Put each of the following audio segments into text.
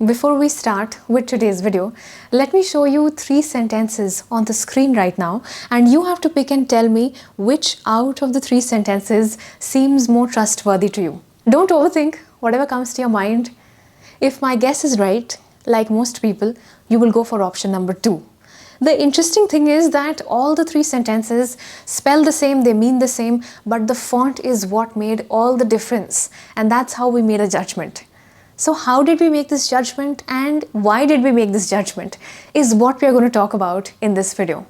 Before we start with today's video, let me show you 3 sentences on the screen right now, and you have to pick and tell me which out of the 3 sentences seems more trustworthy to you. Don't overthink whatever comes to your mind. If my guess is right, like most people, you will go for option number 2. The interesting thing is that all the 3 sentences spell the same, they mean the same, but the font is what made all the difference, and that's how we made a judgment. So how did we make this judgment and why did we make this judgment is what we are going to talk about in this video.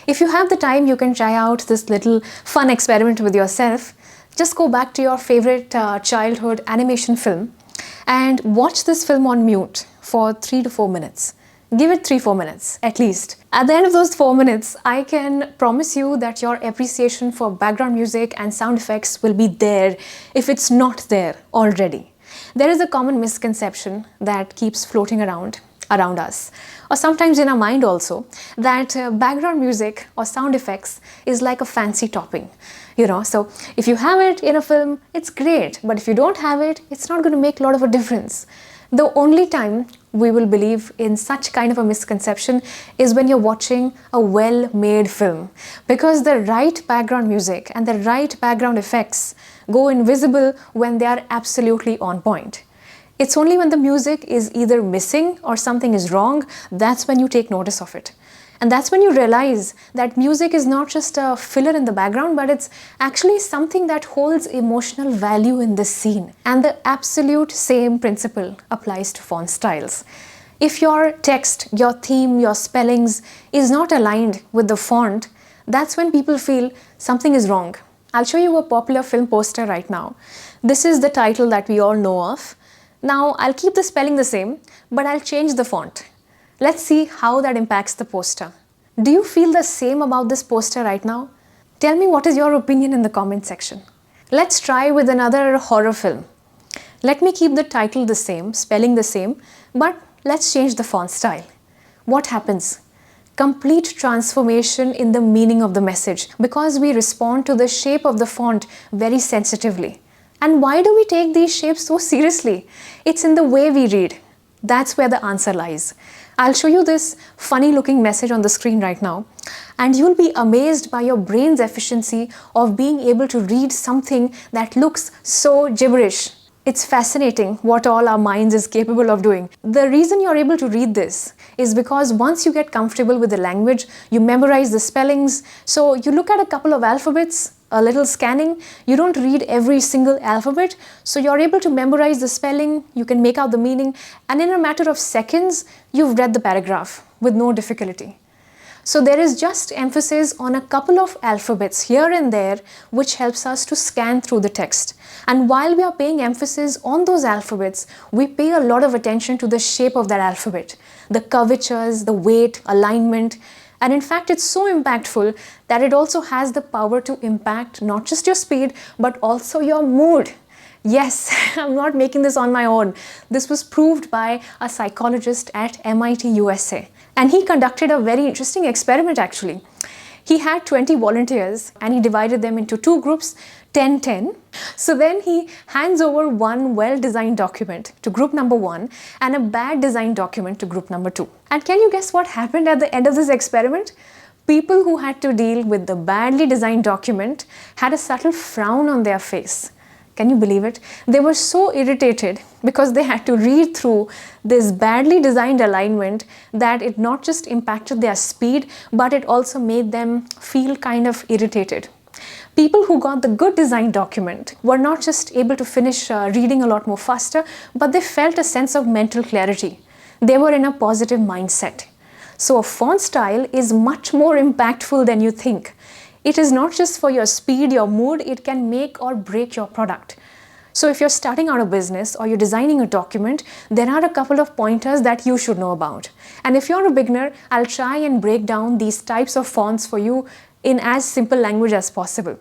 If you have the time, you can try out this little fun experiment with yourself. Just go back to your favorite childhood animation film and watch this film on mute for 3 to 4 minutes. Give it 3-4 minutes at least. At the end of those 4 minutes, I can promise you that your appreciation for background music and sound effects will be there if it's not there already. There is a common misconception that keeps floating around us, or sometimes in our mind also, that background music or sound effects is like a fancy topping. So if you have it in a film, it's great, but if you don't have it, it's not going to make a lot of a difference. The only time we will believe in such kind of a misconception is when you're watching a well-made film, because the right background music and the right background effects go invisible when they are absolutely on point. It's only when the music is either missing or something is wrong, that's when you take notice of it. And that's when you realize that music is not just a filler in the background, but it's actually something that holds emotional value in this scene. And the absolute same principle applies to font styles. If your text, your theme, your spellings is not aligned with the font, that's when people feel something is wrong. I'll show you a popular film poster right now. This is the title that we all know of. Now, I'll keep the spelling the same, but I'll change the font. Let's see how that impacts the poster. Do you feel the same about this poster right now? Tell me what is your opinion in the comment section. Let's try with another horror film. Let me keep the title the same, spelling the same, but let's change the font style. What happens? Complete transformation in the meaning of the message, because we respond to the shape of the font very sensitively. And why do we take these shapes so seriously? It's in the way we read. That's where the answer lies. I'll show you this funny looking message on the screen right now, and you'll be amazed by your brain's efficiency of being able to read something that looks so gibberish. It's fascinating what all our minds is capable of doing. The reason you're able to read this is because once you get comfortable with the language, you memorize the spellings. So you look at a couple of alphabets, a little scanning, you don't read every single alphabet, so you're able to memorize the spelling, you can make out the meaning, and in a matter of seconds, you've read the paragraph with no difficulty. So there is just emphasis on a couple of alphabets here and there, which helps us to scan through the text. And while we are paying emphasis on those alphabets, we pay a lot of attention to the shape of that alphabet, the curvatures, the weight, alignment. And in fact, it's so impactful that it also has the power to impact not just your speed, but also your mood. Yes, I'm not making this on my own. This was proved by a psychologist at MIT USA. And he conducted a very interesting experiment actually. He had 20 volunteers and he divided them into 2 groups, 10-10. So then he hands over one well-designed document to group number 1 and a bad designed document to group number 2. And can you guess what happened at the end of this experiment? People who had to deal with the badly designed document had a subtle frown on their face. Can you believe it? They were so irritated because they had to read through this badly designed alignment that it not just impacted their speed, but it also made them feel kind of irritated. People who got the good designed document were not just able to finish reading a lot more faster, but they felt a sense of mental clarity. They were in a positive mindset. So a font style is much more impactful than you think. It is not just for your speed, your mood, it can make or break your product. So if you're starting out a business or you're designing a document, there are a couple of pointers that you should know about. And if you're a beginner, I'll try and break down these types of fonts for you in as simple language as possible.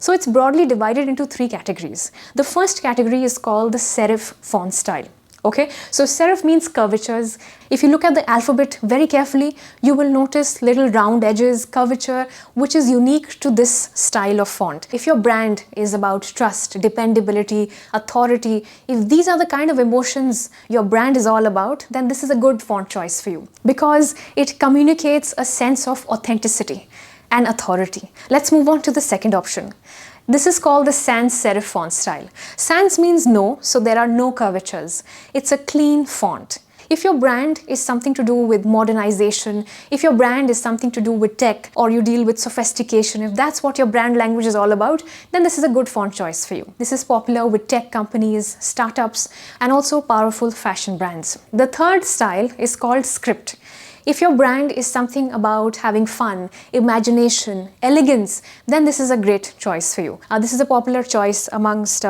So it's broadly divided into 3 categories. The first category is called the serif font style. Okay, so serif means curvatures. If you look at the alphabet very carefully, you will notice little round edges, curvature, which is unique to this style of font. If your brand is about trust, dependability, authority, if these are the kind of emotions your brand is all about, then this is a good font choice for you because it communicates a sense of authenticity and authority. Let's move on to the second option. This is called the sans serif font style. Sans means no, so there are no curvatures. It's a clean font. If your brand is something to do with modernization, if your brand is something to do with tech, or you deal with sophistication, if that's what your brand language is all about, then this is a good font choice for you. This is popular with tech companies, startups, and also powerful fashion brands. The third style is called script. If your brand is something about having fun, imagination, elegance, then this is a great choice for you. This is a popular choice amongst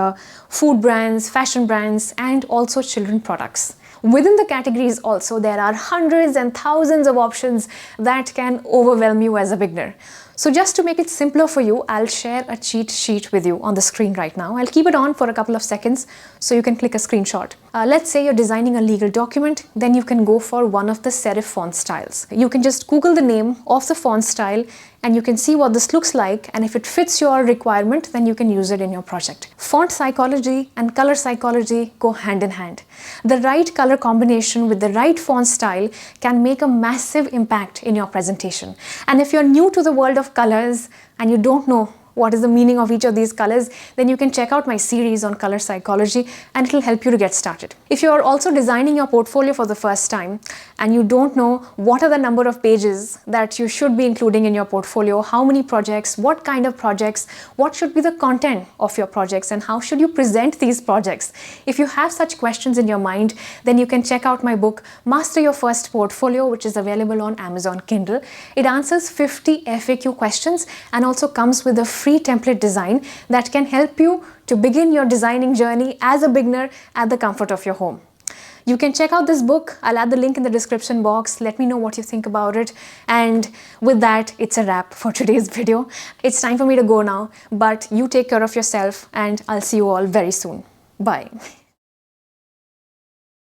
food brands, fashion brands, and also children products. Within the categories also, there are hundreds and thousands of options that can overwhelm you as a beginner. So just to make it simpler for you, I'll share a cheat sheet with you on the screen right now. I'll keep it on for a couple of seconds so you can click a screenshot. Let's say you're designing a legal document, then you can go for one of the serif font styles. You can just Google the name of the font style and you can see what this looks like, and if it fits your requirement, then you can use it in your project. Font psychology and color psychology go hand in hand. The right color combination with the right font style can make a massive impact in your presentation. And if you're new to the world of colors and you don't know what is the meaning of each of these colors, then you can check out my series on color psychology and it will help you to get started. If you are also designing your portfolio for the first time and you don't know what are the number of pages that you should be including in your portfolio, how many projects, what kind of projects, what should be the content of your projects, and how should you present these projects, if you have such questions in your mind, then you can check out my book Master Your First Portfolio, which is available on Amazon Kindle. It answers 50 FAQ questions and also comes with a free template design that can help you to begin your designing journey as a beginner at the comfort of your home. You can check out this book. I'll add the link in the description box. Let me know what you think about it. And with that, it's a wrap for today's video. It's time for me to go now, but you take care of yourself and I'll see you all very soon. Bye.